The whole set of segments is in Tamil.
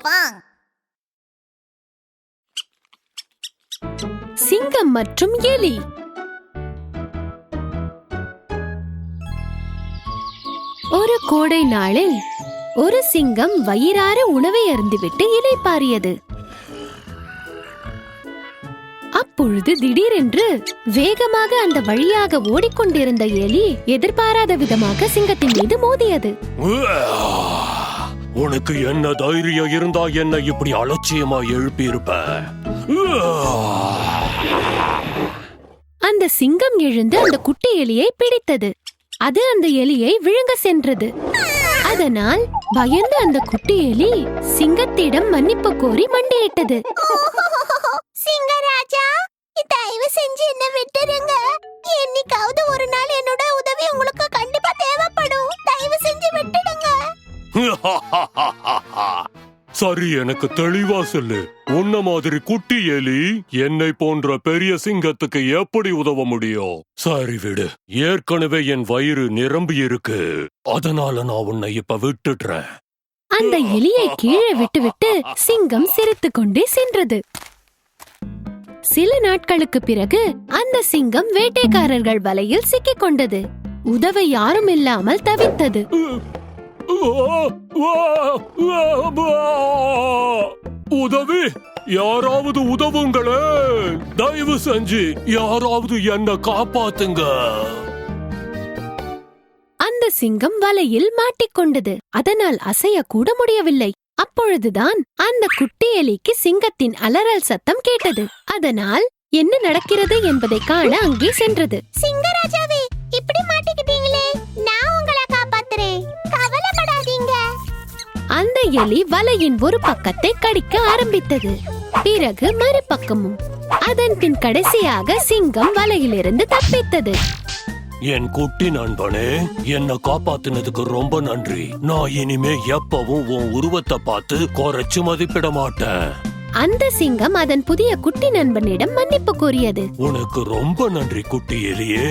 போவான். சிங்கம் மற்றும் எலி. ஒரு கோடை நாளில் ஒரு சிங்கம் வயிறார உணவை அருந்திவிட்டு இளைப்பாறியது. அப்பொழுது திடீரென்று வேகமாக அந்த வழியாக ஓடிக்கொண்டிருந்த எலி எதிர்பாராத விதமாக சிங்கத்தின் மீது மோதியது. உனக்கு என்ன தைரியம் இருந்தா என்ன இப்படி அலட்சியமா எழுப்பி இருப்ப? அந்த சிங்கம் எழுந்து அந்த குட்டி எலியை பிடித்தது. அது அந்த எலியை விழுங்க சென்றது. அதனால் பயந்து அந்த குட்டி எலி சிங்கத்திடம் மன்னிப்பு கோரி மண்டியிட்டது. சிங்கராஜா, தயவு செஞ்சு என்ன விட்டுருங்க. என்னைக்காவது ஒரு நாள் என்னோட உதவி உங்களுக்கு கண்டிப்பா தேவைப்படும். தயவு செஞ்சு விட்டுடுங்க. சரி, எனக்கு தெளிவா சொல்லு. உன்ன மாதிரி குட்டி எலி என்னை போன்ற பெரிய சிங்கத்துக்கு எப்படி உதவ முடியும்? சரி விடு, ஏற்கனவே என் வயிறு நிரம்பி இருக்கு. அதனால நான் உன்னை இப்ப விட்டுடுறேன். அந்த எலியை கீழே விட்டுவிட்டு சிங்கம் சிரித்துக் கொண்டே சென்றது. சில நாட்களுக்கு பிறகு அந்த சிங்கம் வேட்டைக்காரர்கள் வலையில் சிக்கிக் கொண்டது. உதவ யாரும் இல்லாமல் தவித்தது. உதவி, யாராவது உதவுங்களே! தயவு செஞ்சு யாராவது என்ன காப்பாத்துங்க. அந்த சிங்கம் வலையில் மாட்டிக்கொண்டது. அதனால் அசைய கூட முடியவில்லை. அப்பொழுதுதான் அந்த குட்டி எலிக்கு சிங்கத்தின் அலறல் சத்தம் கேட்டது. அதனால் என்ன நடக்கிறது என்பதை காண அங்கே சென்றது. சிங்கராஜாவே, இப்படி மாட்டிக்கிட்டீங்களே, நான் உங்களை காப்பாத்துறேன். கவலைப்படாதீங்க. அந்த எலி வலையின் ஒரு பக்கத்தை கடிக்க ஆரம்பித்தது. பிறகு மறுபக்கமும். அதன் பின் கடைசியாக சிங்கம் வலையிலிருந்து தப்பித்தது. என் குட்டி நண்பனே, என்ன காப்பாத்தினதுக்கு ரொம்ப நன்றி. நான் இனிமே எப்பவும் உன் உருவத்தை பார்த்து குறைச்சு மதிப்பிட மாட்டேன். அந்த சிங்கம் அதன் புதிய குட்டி நண்பனிடம் மன்னிப்பு கோரியது. உனக்கு ரொம்ப நன்றி குட்டி எலியே.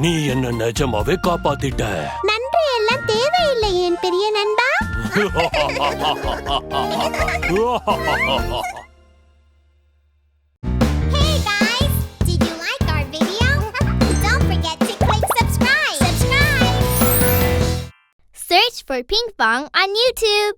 நீ என்ன நிஜமாவே காப்பாத்திட்ட. நன்றி எல்லாம் தேவையில்லை என் பெரிய நண்பா. Hey guys, did you like our video? Don't forget to click subscribe. Search for Ping Pong on YouTube.